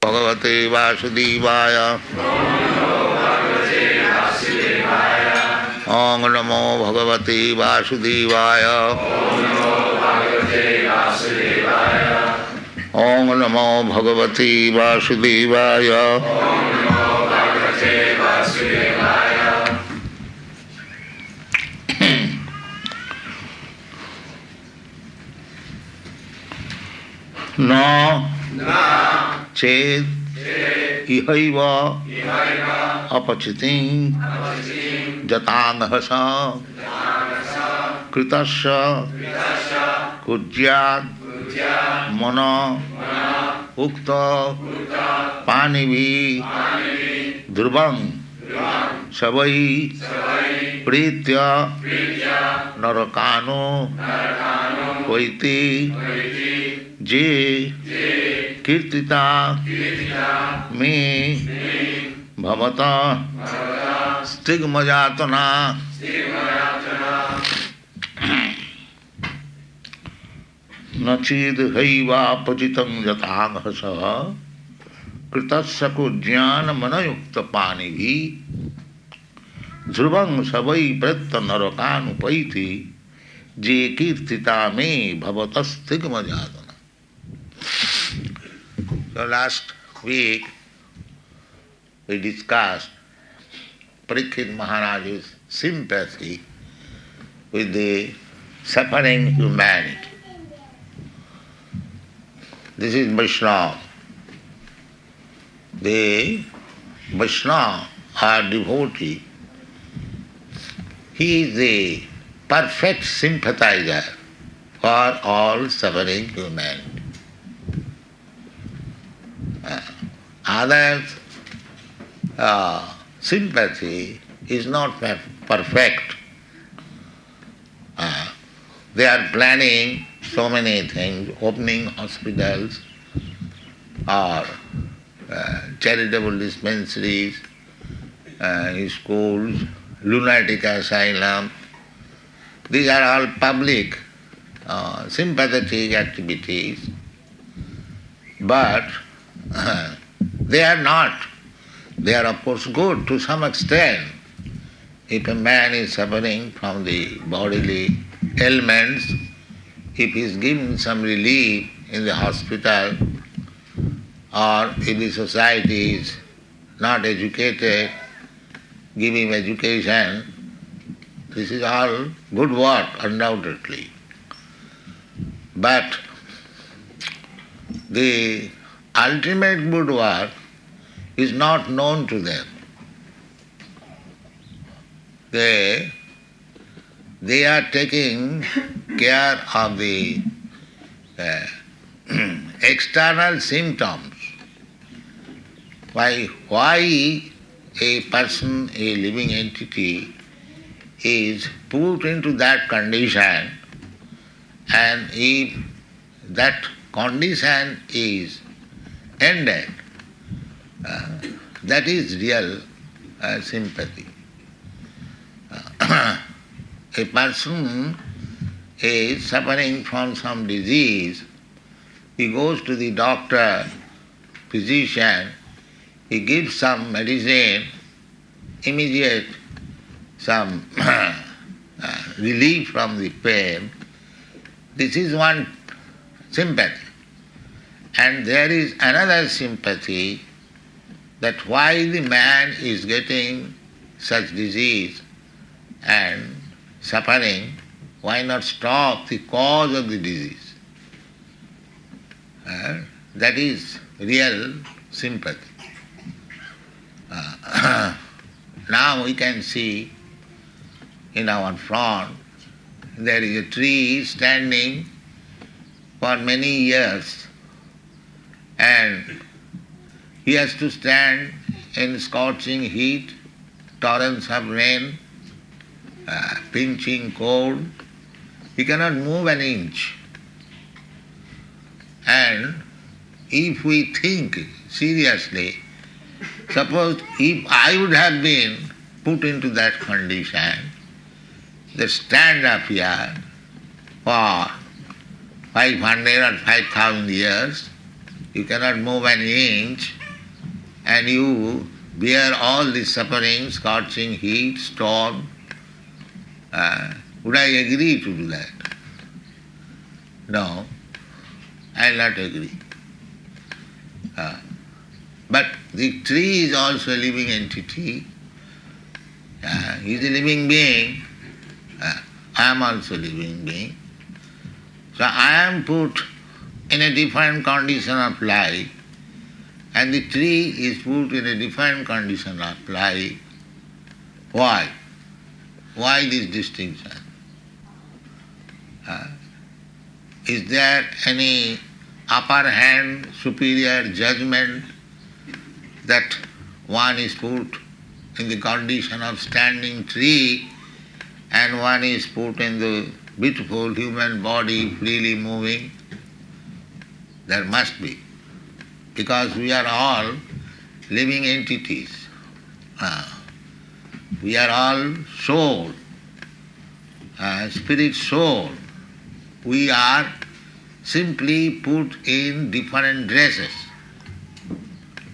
भगवते वासुदेवाय। ओम नमो भगवते वासुदेवाय। ओम नमो भगवते वासुदेवाय। न चेद इहैव अपचितिं जतांहस कृतस्य कुज्यात् मन उक्त पानिभिः ध्रुवं सवै प्रीत्य नरकानो वैति जे कीर्तिता मे भवता स्तिग्मजातना। नचिद हैवापचितं यथांहसः कृतस्य कुज्ञान मनयुक्त पानिभिः ध्रुवं सवै प्रेत्य नरकानुपैति जे कीर्तिता मे भवतस्तिग्मजातना। So last week we discussed Parikshit Maharaj's sympathy with the suffering humanity. This is Vaishnava. The Vaishnava or devotee, he is the perfect sympathizer for all suffering humanity. Others' sympathy is not perfect. They are planning so many things, opening hospitals or charitable dispensaries, schools, lunatic asylum. These are all public sympathetic activities, but they are not. They are of course good to some extent. If a man is suffering from the bodily ailments, if he is given some relief in the hospital, or if the society is not educated, give him education, this is all good work, undoubtedly. But the ultimate good work is not known to them. They are taking care of the external symptoms. Why a person, a living entity, is put into that condition, and if that condition is ended, that is real sympathy. A person is suffering from some disease, he goes to the doctor, physician, he gives some medicine, immediate some relief from the pain. This is one sympathy. And there is another sympathy, that why the man is getting such disease and suffering, why not stop the cause of the disease? That is real sympathy. Now we can see in our front there is a tree standing for many years, and he has to stand in scorching heat, torrents of rain, pinching cold. He cannot move an inch. And if we think seriously, suppose if I would have been put into that condition, that stand up here for 500 or 5,000 years, you cannot move an inch, and you bear all the suffering, scorching heat, storm. Would I agree to do that? No, I will not agree. But the tree is also a living entity. He is a living being. I am also a living being. So I am put in a different condition of life, and the tree is put in a different condition of life. Why? Why this distinction? Is there any upper hand, superior judgment that one is put in the condition of standing tree and one is put in the beautiful human body freely moving? There must be, because we are all living entities. We are all soul, spirit soul. We are simply put in different dresses.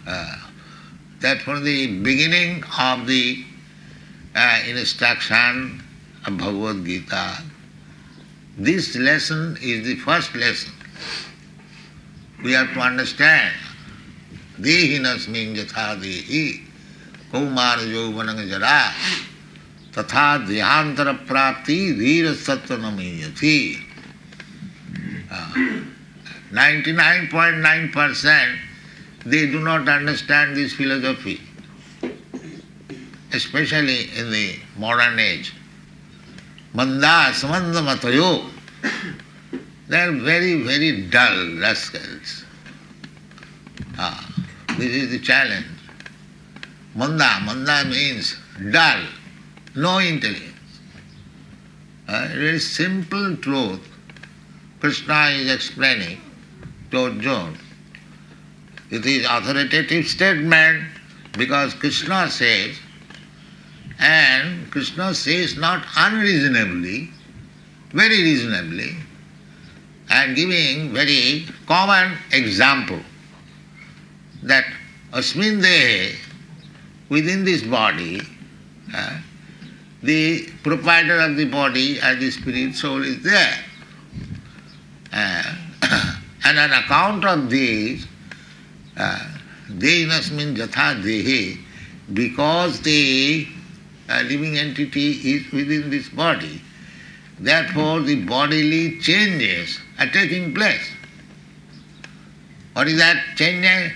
That from the beginning of the instruction of Bhagavad Gita, this lesson is the first lesson. We have to understand dehinasmin yatha dehi kaumara yauvanam jara tatha dhyantara prapti dhira sattva namiyati. 99.9% they do not understand this philosophy, especially in the modern age. Manda samanda matayo. They are very, very dull rascals. This is the challenge. Manda means dull, no intelligence. Very simple truth Krishna is explaining to Arjuna. It is authoritative statement because Krishna says, and Krishna says not unreasonably, very reasonably, and giving very common example that asmin dehe, within this body, the proprietor of the body as the spirit soul is there. And on account of this, dehinasmin jatha dehe, because the living entity is within this body, therefore the bodily changes are taking place. What is that changing?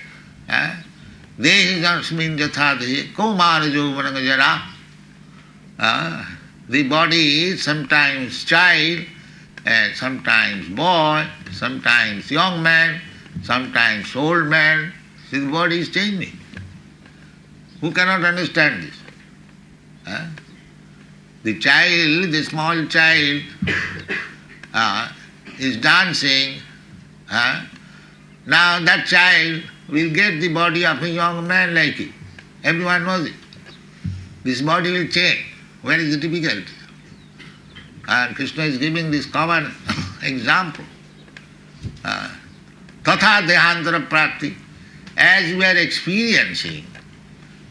Dehinasmin jatha dehe kaumara yauvanam jara. The body is sometimes child, and sometimes boy, sometimes young man, sometimes old man. The body is changing. Who cannot understand this? The child, the small child, is dancing. Now that child will get the body of a young man like it. Everyone knows it. This body will change. Where is the difficulty? And Krishna is giving this common example. Tatha dehantara prapti. As we are experiencing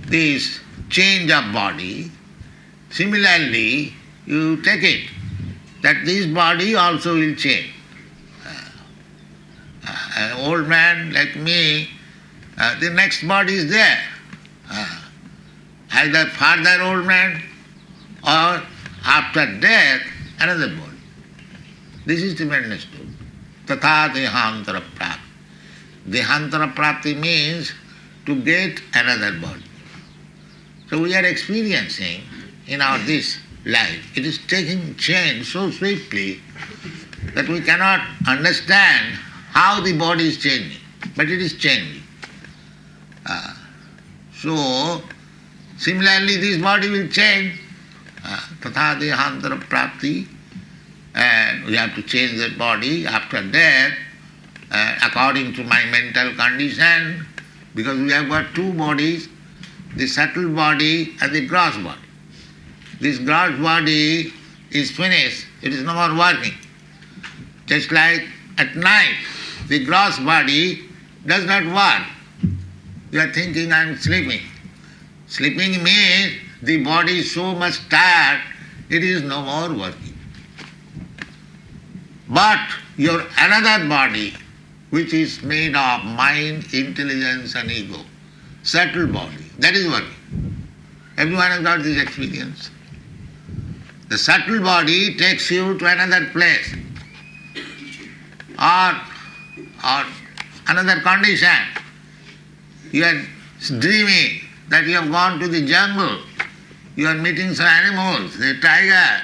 this change of body, similarly you take it that this body also will change. An old man like me, the next body is there. Either further old man or after death, another body. This is to be understood. Tatha dehantara prapti. Dehantara prapti means to get another body. So we are experiencing in our this life, it is taking change so swiftly that we cannot understand how the body is changing, but it is changing. So, similarly this body will change. Tatha dehantara prapti, and we have to change that body after death according to my mental condition, because we have got two bodies, the subtle body and the gross body. This gross body is finished, it is no more working. Just like at night, the gross body does not work. You are thinking I am sleeping. Sleeping means the body is so much tired, it is no more working. But your another body, which is made of mind, intelligence and ego, subtle body, that is working. Everyone has got this experience. The subtle body takes you to another place or another condition. You are dreaming that you have gone to the jungle, you are meeting some animals, the tiger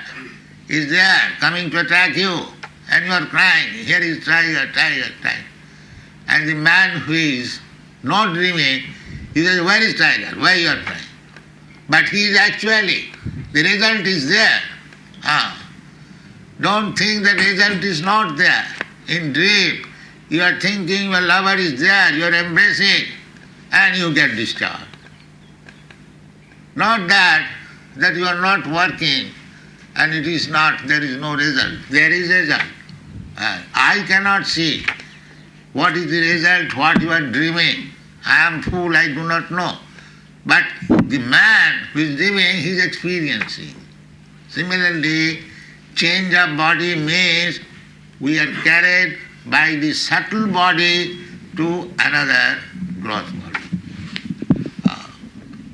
is there coming to attack you, and you are crying, here is tiger, tiger, tiger. And the man who is not dreaming, he says, where is tiger? Why you are crying? But he is actually, the result is there. Don't think the result is not there. In dream, you are thinking your lover is there, you are embracing, and you get discharged. Not that you are not working and it is not, there is no result. There is result. I cannot see what is the result, what you are dreaming. I am fool, I do not know. But the man who is dreaming, he is experiencing. Similarly, change of body means we are carried by the subtle body to another gross body.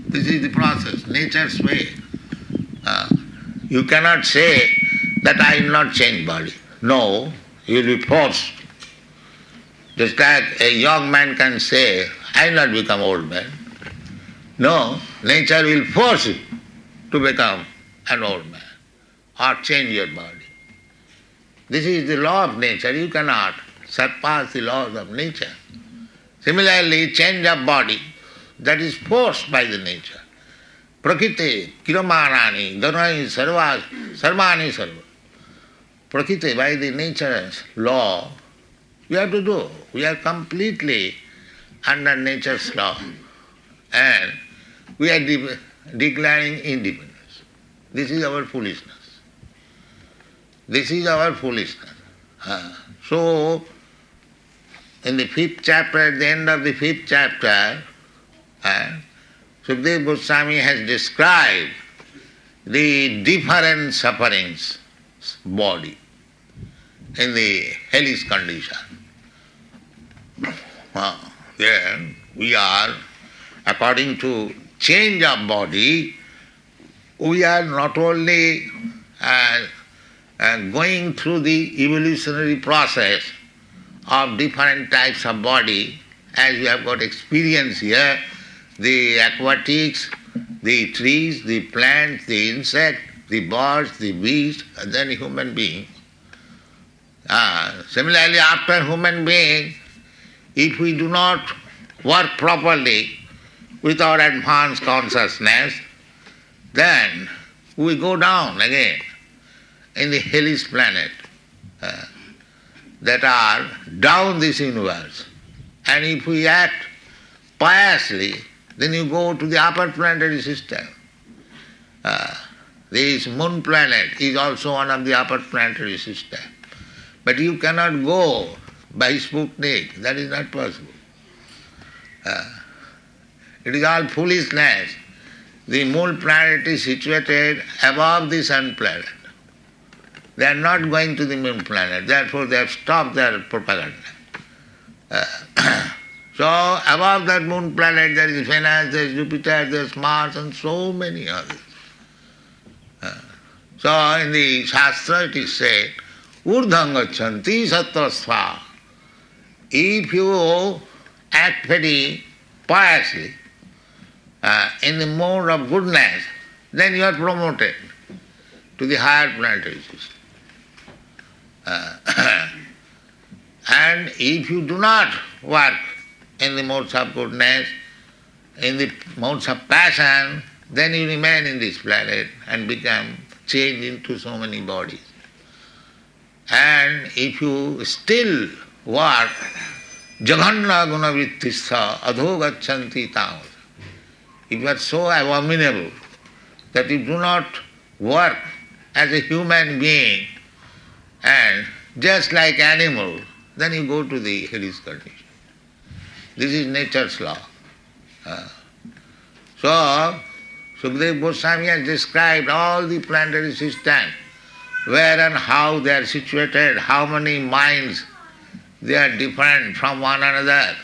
This is the process, nature's way. You cannot say that I will not change body. No, you will be forced. Just like a young man can say, I will not become old man. No, nature will force you to become an old man or change your body. This is the law of nature. You cannot surpass the laws of nature. Similarly, change of body, that is forced by the nature. Prakriti, kiramanani, dhanai sarvani sarva. Prakriti, by the nature's law, we have to do. We are completely under nature's law. And we are declaring independence. This is our foolishness. This is our foolishness. So, in the 5th chapter, at the end of the 5th chapter, Sukadeva Goswami has described the different sufferings body in the hellish condition. Then we are, according to change of body, we are not only going through the evolutionary process of different types of body, as we have got experience here, the aquatics, the trees, the plants, the insect, the birds, the beast, and then human being. Similarly, after human being, if we do not work properly with our advanced consciousness, then we go down again in the hellish planet that are down this universe. And if we act piously, then you go to the upper planetary system. This moon planet is also one of the upper planetary system. But you cannot go by Sputnik, that is not possible. It is all foolishness. The moon planet is situated above the sun planet. They are not going to the moon planet, therefore they have stopped their propaganda. So above that moon planet there is Venus, there is Jupiter, there is Mars and so many others. So in the Shastra it is said, Urdham gachanti sattvasva. If you act very piously, in the mode of goodness, then you are promoted to the higher planetary system. And if you do not work in the modes of goodness, in the modes of passion, then you remain in this planet and become changed into so many bodies. And if you still work, jaganna gunavrittissa adho gachanti tamas. If you are so abominable that you do not work as a human being and just like animal, then you go to the hellish condition. This is nature's law. So, Sukadeva Goswami has described all the planetary systems, where and how they are situated, how many minds they are different from one another.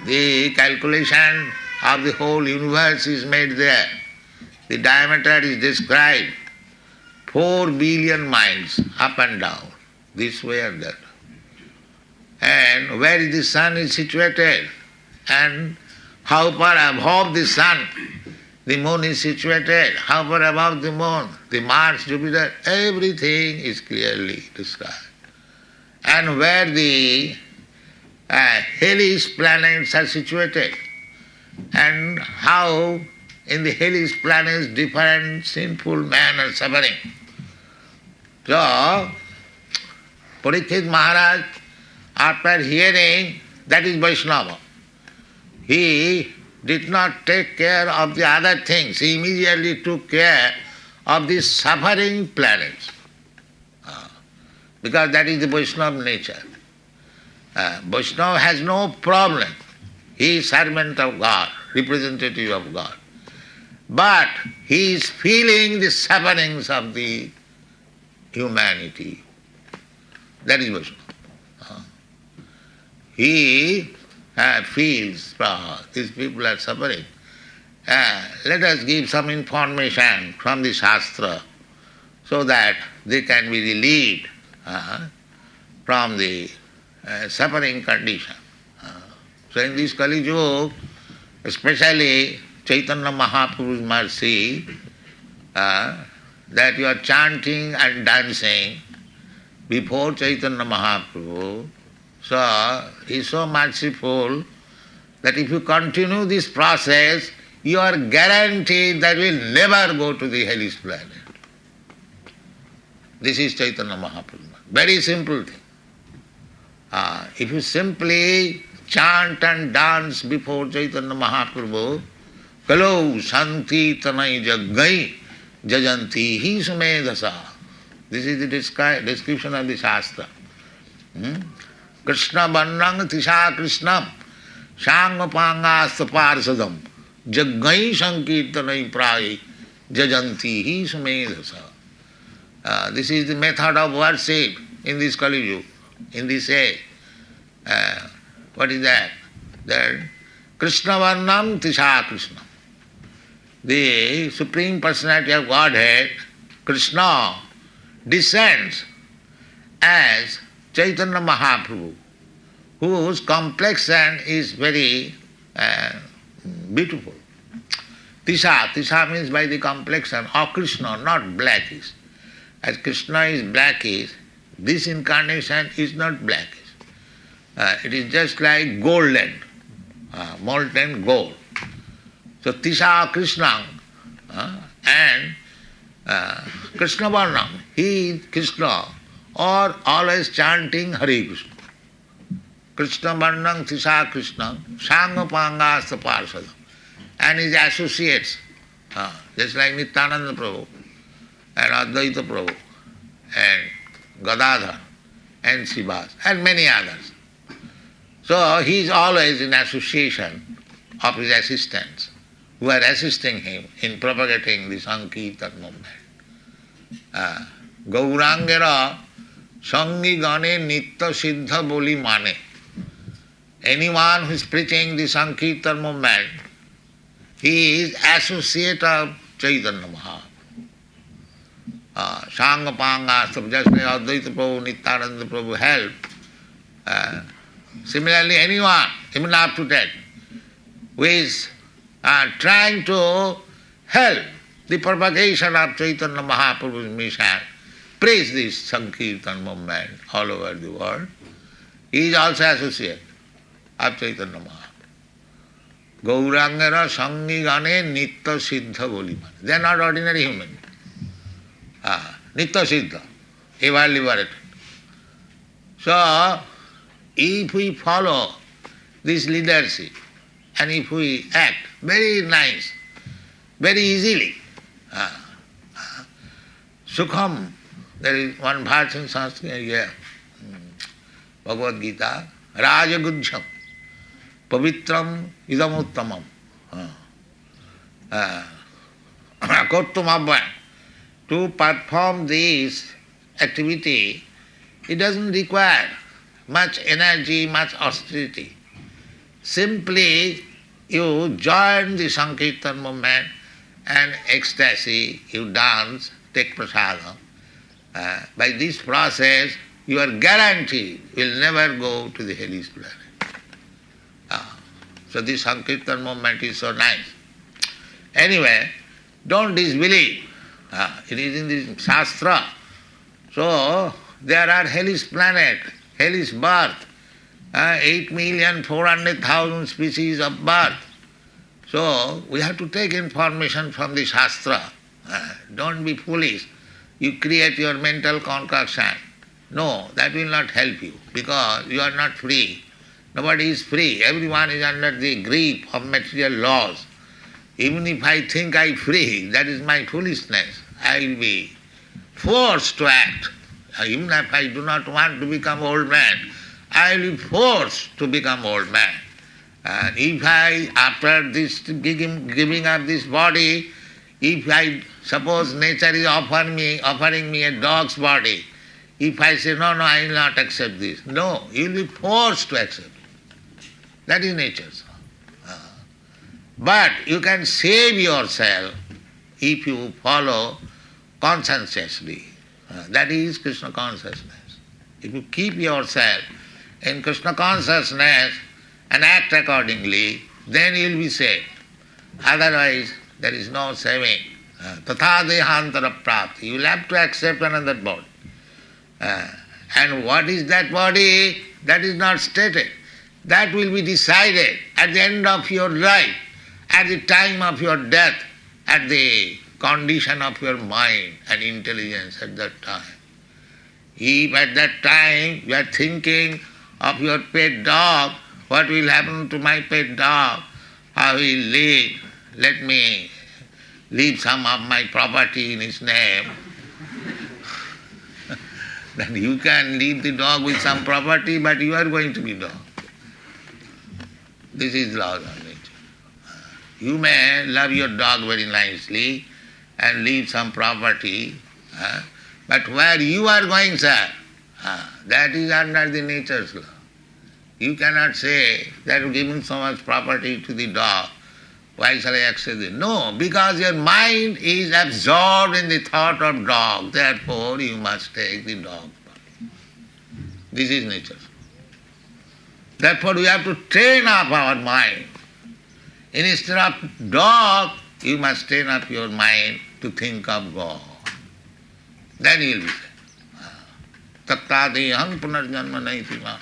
The calculation of the whole universe is made there. The diameter is described. 4 billion minds up and down, this way and that. And where the sun is situated, and how far above the sun the moon is situated, how far above the moon, the Mars, Jupiter, everything is clearly described. And where the hellish planets are situated, and how in the hellish planets different sinful men are suffering. So, Parikshit Maharaj, after hearing that is Vaishnava, he did not take care of the other things. He immediately took care of the suffering planets. Because that is the Vaishnava nature. Vaishnava has no problem. He is servant of God, representative of God. But he is feeling the sufferings of the humanity. That is Vaishnava. He feels, these people are suffering. Let us give some information from the Shastra so that they can be relieved from the suffering condition. So in this Kali Yuga, especially Chaitanya Mahaprabhu's mercy, that you are chanting and dancing before Chaitanya Mahaprabhu. So he is so merciful that if you continue this process, you are guaranteed that you will never go to the hellish planet. This is Chaitanya Mahaprabhu. Very simple thing. If you simply chant and dance before Chaitanya Mahaprabhu, Kalau Santi Tanai Jagai Jajanti Hi Sumedasa. This is the description of the Shastra. Krishna Bandang Tisha Krishnam Shangapangasta Parsadam Jagai Sankirtanai Prai Jajanti Hi Sumedasa. This is the method of worship in this Kali Yuga, in this age. What is that? That Krishna Varnam Tisha Krishna. The Supreme Personality of Godhead, Krishna, descends as Chaitanya Mahaprabhu, whose complexion is very beautiful. Tisha means by the complexion of Krishna, not blackish. As Krishna is blackish, this incarnation is not blackish. It is just like golden, molten gold. So Tisha Krishna and Krishna Varnam, he, Krishna, are always chanting Hare Krishna. Krishna Varnam Tisha Krishna, Sangapanga Parsada, and his associates, just like Nityananda Prabhu and Advaita Prabhu and Gadadhar and Srivas and many others. So he is always in association of his assistants who are assisting him in propagating the Sankirtan movement. Gaurangera Sangi Gane Nitya Siddha Boli Mane. Anyone who is preaching the Sankirtan movement, he is associate of Chaitanya Mahaprabhu. Sangapanga, just like Advaita Prabhu, Nityananda Prabhu help. Similarly, anyone, even up to that, who is trying to help the propagation of Chaitanya Mahaprabhu's mission, praise this Sankirtan movement all over the world, he is also associate of Chaitanya Mahaprabhu. Gaurangara Sangi Gane Nitya Siddha Boliman. They are not ordinary human. Nitya Siddha, ever liberated. So, if we follow this leadership and if we act very nice, very easily, Sukham, there is one verse in Sanskrit here, Bhagavad Gita, Rajagujham, Pavitram idam uttamam. Kortumabha. To perform this activity, it doesn't require much energy, much austerity. Simply you join the Sankirtan movement and ecstasy, you dance, take prasadam. By this process, you are guaranteed you will never go to the hellish planet. So this Sankirtan movement is so nice. Anyway, don't disbelieve. It is in the Shastra. So there are hellish planet, hellish birth, 8,400,000 species of birth. So we have to take information from the Shastra. Don't be foolish. You create your mental concoction. No, that will not help you because you are not free. Nobody is free. Everyone is under the grip of material laws. Even if I think I am free, that is my foolishness. I will be forced to act. Even if I do not want to become old man, I will be forced to become old man. And if I, after this giving up this body, if I suppose nature is offering me a dog's body, if I say, no, I will not accept this. No, you will be forced to accept it. That is nature. But you can save yourself if you follow conscientiously. That is Krishna consciousness. If you keep yourself in Krishna consciousness and act accordingly, then you will be saved. Otherwise, there is no saving. Tatha dehantara prapti. You will have to accept another body. And what is that body? That is not stated. That will be decided at the end of your life, at the time of your death, at the condition of your mind and intelligence at that time. If at that time you are thinking of your pet dog, what will happen to my pet dog? How he will live? Let me leave some of my property in his name. Then you can leave the dog with some property, but you are going to be dog. This is law of nature. You may love your dog very nicely and leave some property, but where you are going, sir, that is under the nature's law. You cannot say that you given so much property to the dog, why shall I accept it? No, because your mind is absorbed in the thought of dog, therefore you must take the dog. This is nature. Therefore we have to train up our mind. Instead of dog, you must train up your mind to think of God. Then you will be saved. Tattadeham punarjanma naitima.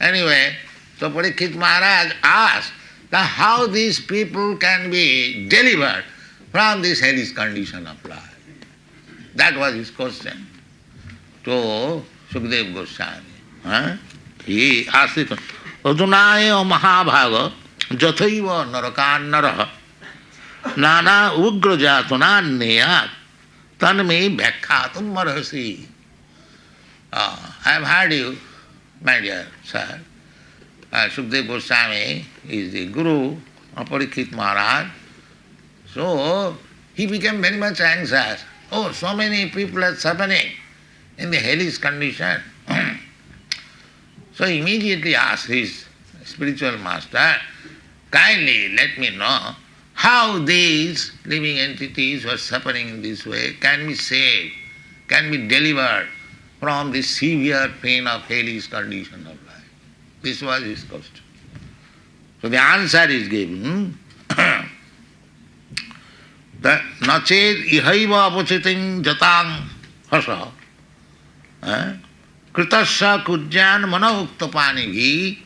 Anyway, so Parikshit Maharaj asked that how these people can be delivered from this hellish condition of life. That was his question to Sukadeva Goswami. He asked it, Adunaya Mahabhaga Jathaiva Narakan Naraha Nana Ugra Jatunan Neyat Tanme Bhakhatum Marhasi. I have heard you, my dear sir. Sukadeva Goswami is the guru of Parikshit Maharaj. So he became very much anxious. Oh, so many people are suffering in the hellish condition. So immediately asked his spiritual master, kindly let me know how these living entities who are suffering in this way can be saved, can be delivered from the severe pain of hellish condition of life. This was his question. So the answer is given that nached ihaiva apachiting jatang hasa kritasya kujyan manahuktapani bhi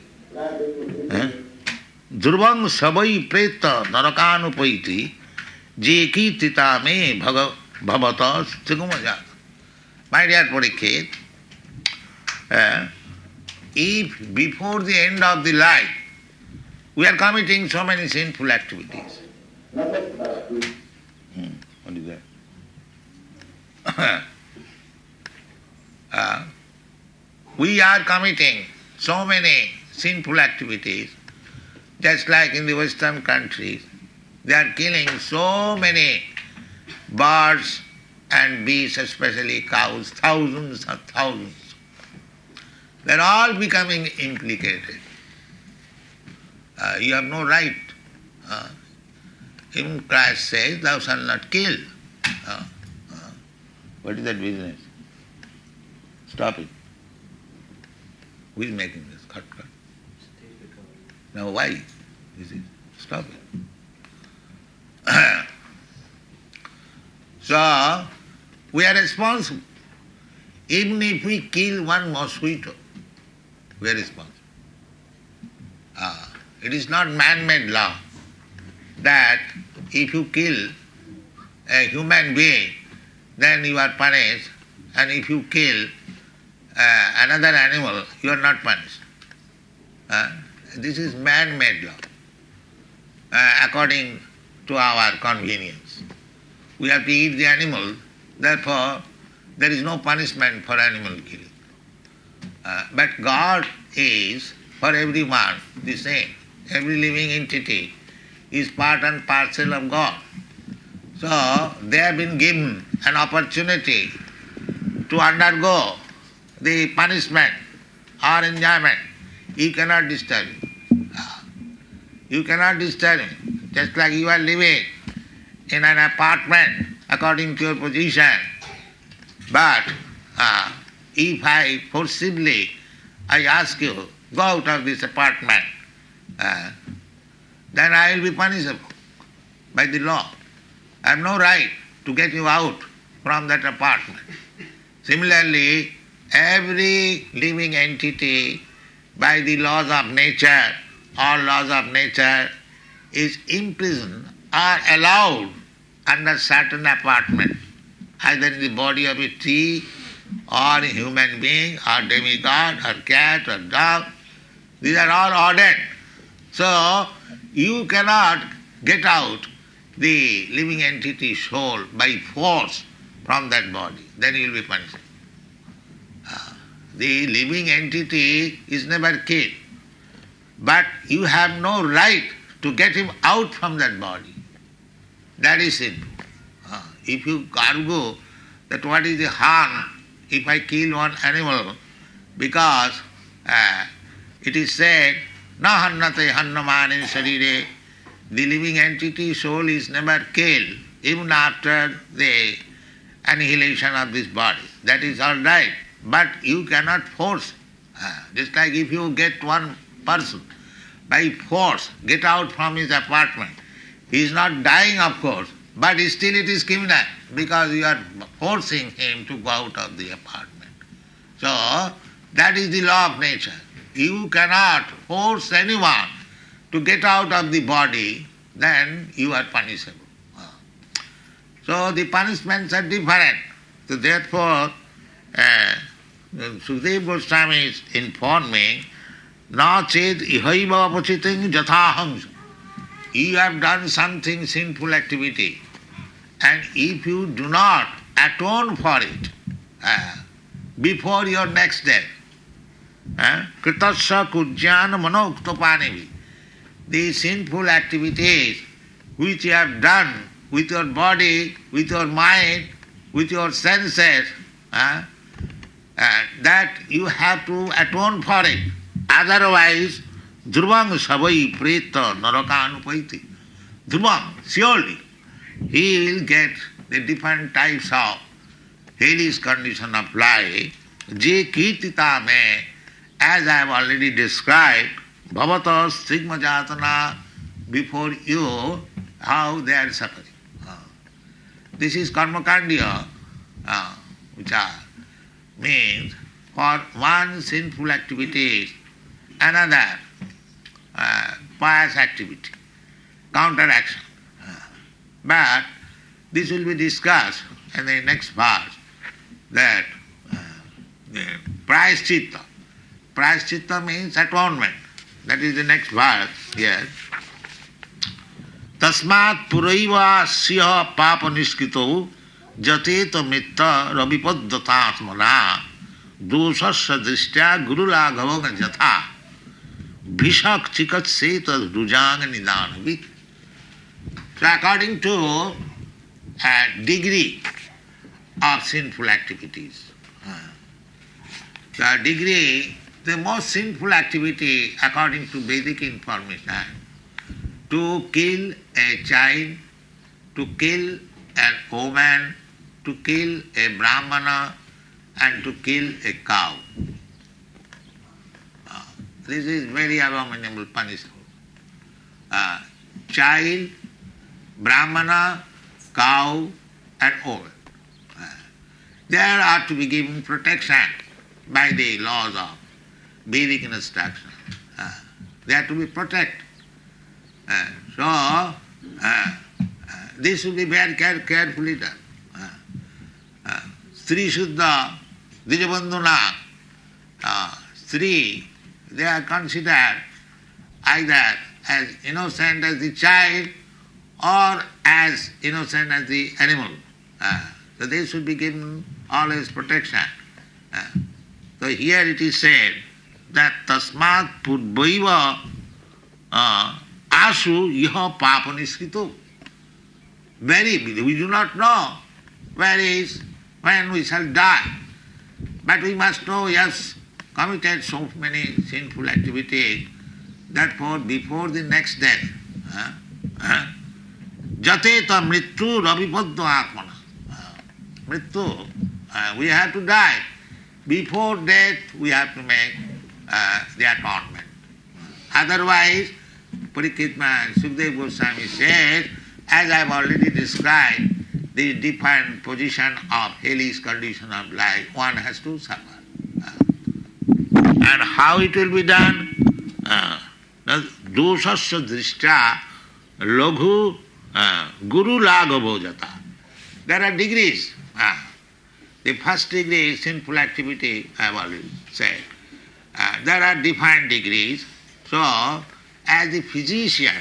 dhurvang sabai preta narakanupaiti jeki tita me bhavata stigumajat. My dear Parikshit, if before the end of the life we are committing so many sinful activities, what is that? We are committing so many sinful activities. Just like in the Western countries, they are killing so many birds and beasts, especially cows, thousands and thousands. They are all becoming implicated. You have no right. Even Christ says, thou shalt not kill. What is that business? Stop it. Who is making this? Cut. Now why is it? Stop it. So, we are responsible. Even if we kill one mosquito, we are responsible. It is not man-made law that if you kill a human being, then you are punished, and if you kill another animal, you are not punished. This is man-made law, according to our convenience. We have to eat the animal, therefore there is no punishment for animal killing. But God is for everyone the same. Every living entity is part and parcel of God. So they have been given an opportunity to undergo the punishment or enjoyment. You cannot disturb him. You cannot disturb him. Just like you are living in an apartment according to your position. But if I forcibly ask you, go out of this apartment, then I will be punishable by the law. I have no right to get you out from that apartment. Similarly, every living entity by the laws of nature, all laws of nature, is imprisoned or allowed under certain apartment, either in the body of a tree or a human being or demigod or cat or dog. These are all ordered. So you cannot get out the living entity soul by force from that body. Then you will be punished. The living entity is never killed. But you have no right to get him out from that body. That is sinful. If you argue that what is the harm if I kill one animal, because it is said, na hannate hannamane sharire, the living entity soul is never killed even after the annihilation of this body. That is all right. But you cannot force. Just like if you get one person by force, get out from his apartment. He is not dying, of course, but still it is criminal because you are forcing him to go out of the apartment. So, that is the law of nature. You cannot force anyone to get out of the body, then you are punishable. So, the punishments are different. So, therefore, Sukadeva Goswami is informing, na ched ihaiva apachiting jathahams. You have done something sinful activity, and if you do not atone for it before your next death, kritasya kujyana manoktopanivi, the sinful activities which you have done with your body, with your mind, with your senses, that you have to atone for it. Otherwise, Dhruvang savai preta narakanupaiti. Dhruvang, surely, he will get the different types of hellish condition of life. Je kirtita me, as I have already described, bhavata stigma jatana, before you, how they are suffering. This is karmakandya, which means for one sinful activity, another pious activity, counteraction. But this will be discussed in the next verse, that the prayaschitta. Prayaschitta means atonement. That is the next verse here. Tasmat puraiva siya papa niskito jateta mitta ravipaddatatmana dosasya drishtya guru laghavanga jatha Bhishak chikatseta rujang nidanavit. So according to degree of sinful activities. The degree, the most sinful activity according to Vedic information, to kill a child, to kill an woman, to kill a brahmana, and to kill a cow. This is very abominable punishment. Child, brahmana, cow, and woman. They are to be given protection by the laws of Vedic instruction. They are to be protected. So, this should be very carefully done. Sri Shuddha, Dijabandhuna, Sri, they are considered either as innocent as the child or as innocent as the animal. So they should be given always protection. So here it is said that tasmat purvaiva asu iha papaniskrito. We do not know when we shall die. But we must know, yes, committed so many sinful activities, therefore before the next death, jateta mrityu ravipaddo atmana. Mrityu, we have to die. Before death we have to make the atonement. Otherwise, Parikshit Sukadeva Goswami says, as I have already described, the different position of hellish condition of life, one has to suffer. And how it will be done? Dosasya drishta laghu guru lagavo jata. There are degrees. The first degree is sinful activity, I have already said. There are different degrees. So, as a physician,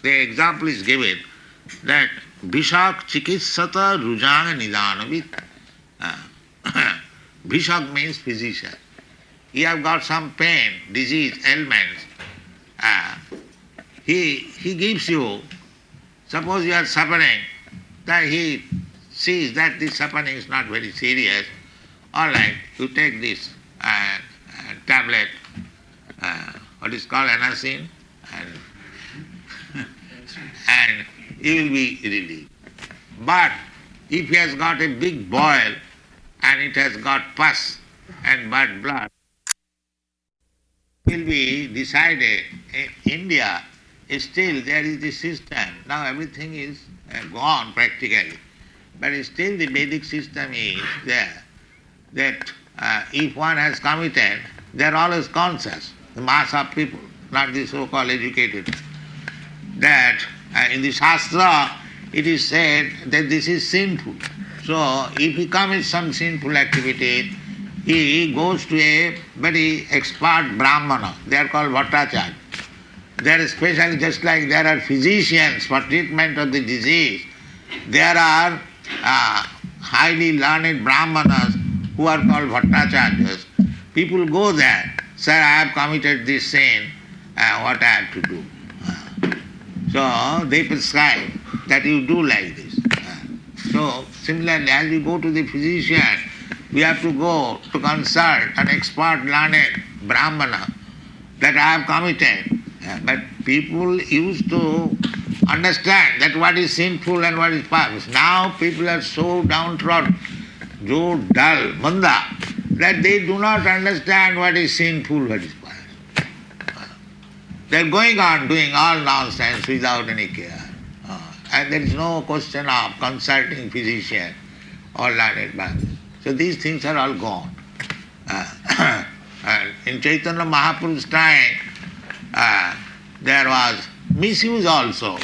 the example is given that Bhishak chikitsata rujang nidanavit. Bhishak means physician. You have got some pain, disease, ailments. He gives you, suppose you are suffering, that he sees that this suffering is not very serious. All right, you take this tablet, what is called anacin, and he will be relieved. But if he has got a big boil and it has got pus and bad blood, it will be decided in India. Still there is the system. Now everything is gone practically. But still the Vedic system is there, that if one has committed, they are always conscious, the mass of people, not the so-called educated, that in the Shastra it is said that this is sinful. So if he commits some sinful activity, he goes to a very expert Brahmana, they are called Bhattacharya. They are especially, just like there are physicians for treatment of the disease, there are highly learned Brahmanas who are called Bhattacharyas. People go there, sir, I have committed this sin, what I have to do. So they prescribe that you do like this. So similarly, as we go to the physician, we have to go to consult an expert learned Brahmana that I have committed. But people used to understand that what is sinful and what is pious. Now people are so downtrodden, so dull, manda, that they do not understand what is sinful, what is pious. They are going on doing all nonsense without any care. And there is no question of consulting physician or learned man. So these things are all gone. In Chaitanya Mahaprabhu's time, there was misuse also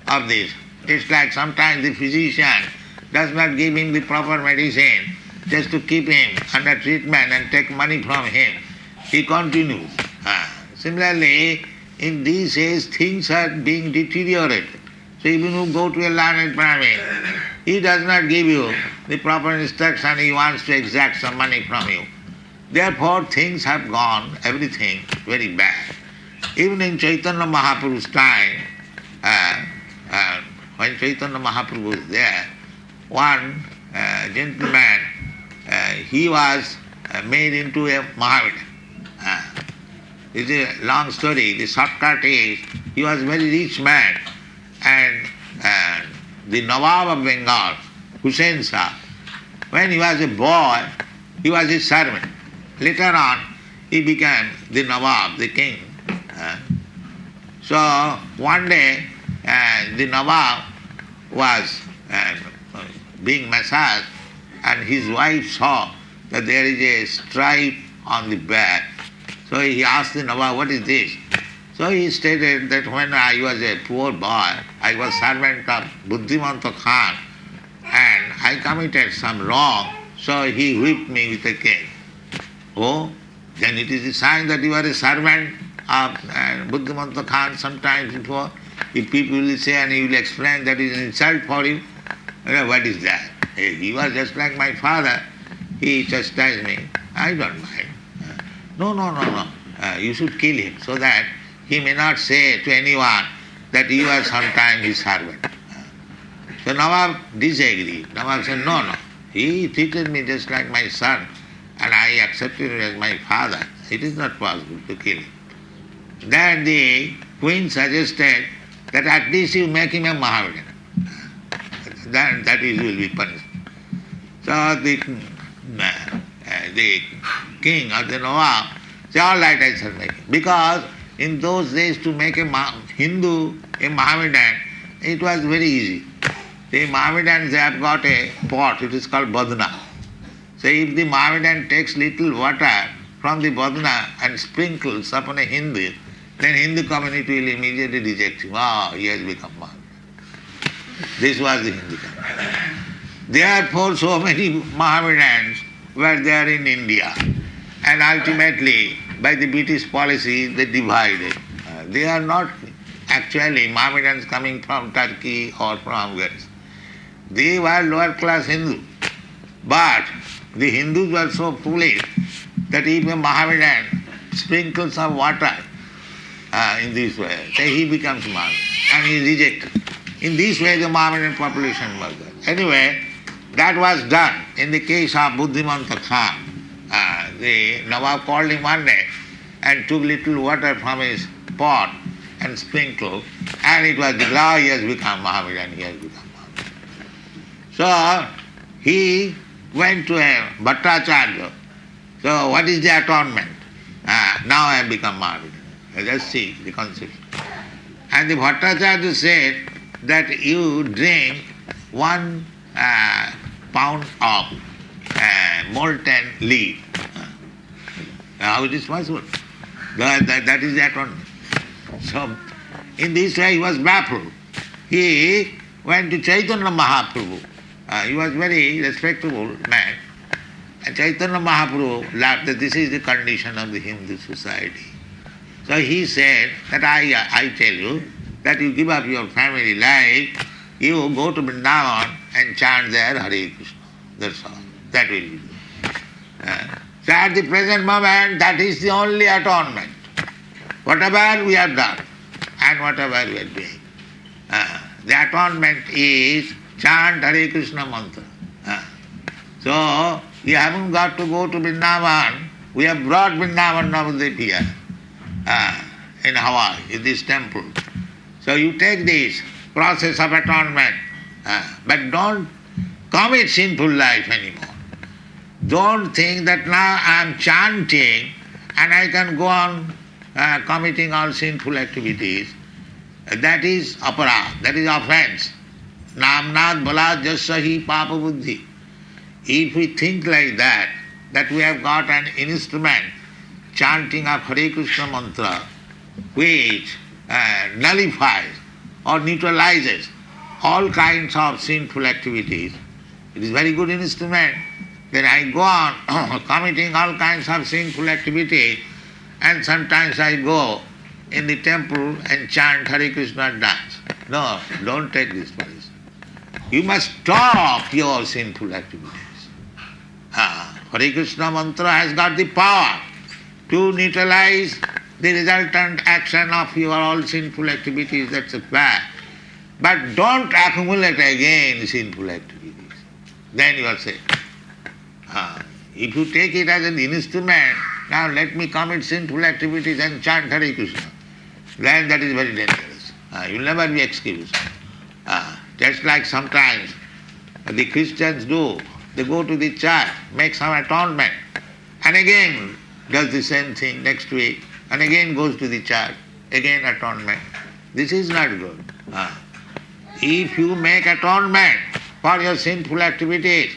of this. It's like sometimes the physician does not give him the proper medicine just to keep him under treatment and take money from him. He continues. Similarly, in these days things are being deteriorated. So even you go to a learned Brahmin, he does not give you the proper instruction, he wants to exact some money from you. Therefore things have gone, everything, very bad. Even in Chaitanya Mahaprabhu's time, when Chaitanya Mahaprabhu was there, one gentleman, he was made into a Mohammedan. It's a long story. The shortcut is, he was a very rich man, and the Nawab of Bengal, Hussain Shah, when he was a boy, he was his servant. Later on, he became the Nawab, the king. So one day, the Nawab was being massaged, and his wife saw that there is a stripe on the back. So he asked the Nawab, what is this? So he stated that when I was a poor boy, I was servant of Buddhimanta Khan, and I committed some wrong, so he whipped me with a cane. Oh, then it is a sign that you are a servant of Buddhimanta Khan sometimes before. If people will say and he will explain that is an insult for you, what is that? He was just like my father. He chastised me. I don't mind. No. You should kill him so that he may not say to anyone that you are sometime his servant. So Nawab disagreed. Nawab said, no. He treated me just like my son, and I accepted him as my father. It is not possible to kill him. Then the queen suggested that at least you make him a Mohammedan. Then that is will be punished. So the king or the Nawab said, all right, I shall make him. Because in those days to make a Hindu a Mohammedan, it was very easy. The Mohammedans, they have got a pot, it is called badna. So if the Mohammedan takes little water from the badna and sprinkles upon a Hindu, then Hindu community will immediately reject him. He has become Mohammedan. This was the Hindu community. Therefore, so many Mohammedans were there in India. And ultimately, by the British policy, they divided. They are not actually Mohammedans coming from Turkey or from Greece. They were lower class Hindus. But the Hindus were so foolish that if a Mohammedan sprinkles some water in this way, then he becomes Mohammedan and he is rejected. In this way the Mohammedan population was there. Anyway, that was done in the case of Buddhimanta Khan. The Nawab called him one day and took little water from his pot and sprinkled, and it was declared he has become Mohammedan, he has become Mohammedan. So he went to a Bhattacharya. So what is the atonement? Now I have become Mohammedan. Just see the concept. And the Bhattacharya said that you drink 1 pound of molten lead. How it is possible? That is the atonement. So in this way he was baffled. He went to Chaitanya Mahaprabhu. He was very respectable man. And Chaitanya Mahaprabhu laughed that this is the condition of the Hindu society. So he said that I tell you that you give up your family life, you go to Vrindavan and chant there Hare Krishna. That's all. That will be done. So at the present moment, that is the only atonement. Whatever we have done and whatever we are doing. The atonement is chant Hare Krishna mantra. So you haven't got to go to Vrindavan. We have brought Vrindavan Navadvip here in Hawaii, in this temple. So you take this process of atonement, but don't commit sinful life anymore. Don't think that now I am chanting and I can go on committing all sinful activities. That is aparad, that is offense. Namnad balad jasahi papa buddhi. If we think like that we have got an instrument chanting of Hare Krishna mantra which nullifies or neutralizes all kinds of sinful activities, it is very good instrument. Then I go on committing all kinds of sinful activities, and sometimes I go in the temple and chant Hare Krishna and dance. No, don't take this policy. You must stop your sinful activities. Hare Krishna mantra has got the power to neutralize the resultant action of your all sinful activities, that's a fact. But don't accumulate again sinful activities. Then you are safe. If you take it as an instrument, now let me commit sinful activities and chant Hare Krishna, then that is very dangerous. You will never be excused. Just like sometimes the Christians do, they go to the church, make some atonement, and again does the same thing next week, and again goes to the church, again atonement. This is not good. If you make atonement for your sinful activities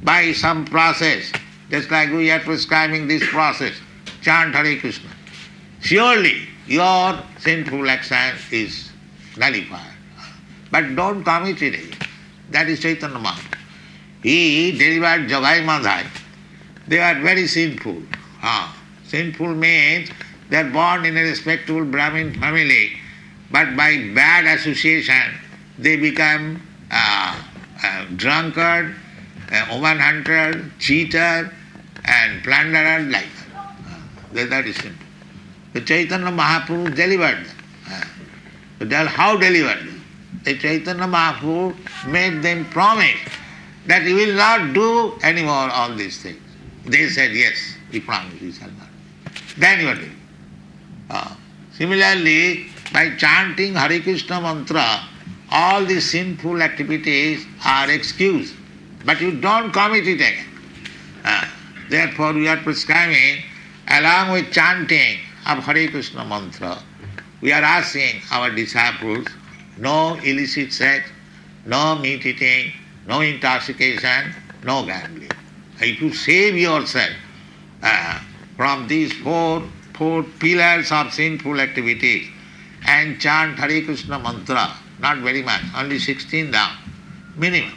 by some process, just like we are prescribing this process, chant Hare Krishna, surely your sinful action is nullified. But don't commit it again. That is Chaitanya Mahaprabhu. He delivered Jagai Madhai. They are very sinful. Sinful means they are born in a respectable Brahmin family, but by bad association they become drunkard, woman hunter, cheater, and plunderer like that. That is simple. The Chaitanya Mahaprabhu delivered them. How delivered them? The Chaitanya Mahaprabhu made them promise that he will not do any more all these things. They said, yes, we promise we shall not. Then you are doing. Similarly, by chanting Hare Krishna mantra, all these sinful activities are excused, but you don't commit it again. Therefore, we are prescribing, along with chanting of Hare Krishna mantra, we are asking our disciples, no illicit sex, no meat eating, no intoxication, no gambling. If you save yourself from these four pillars of sinful activities and chant Hare Krishna mantra, not very much, only 16 down, minimum,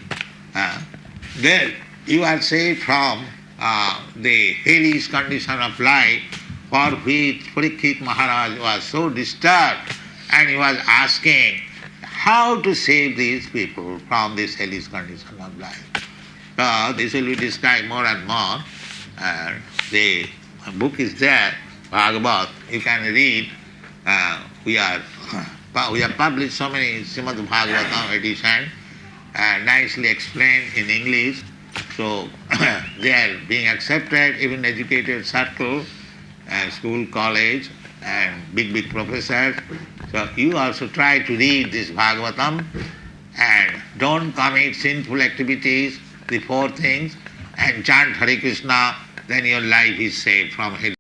then you are saved from the hellish condition of life for which Parikshit Maharaj was so disturbed, and he was asking how to save these people from this hellish condition of life. This will be described more and more. The book is there, Bhagavad, you can read. We have published so many Srimad Bhagavatam editions, nicely explained in English. So they are being accepted even educated circle, school, college, and big professors. So you also try to read this Bhagavatam and don't commit sinful activities, the four things, and chant Hare Krishna, then your life is saved from hell.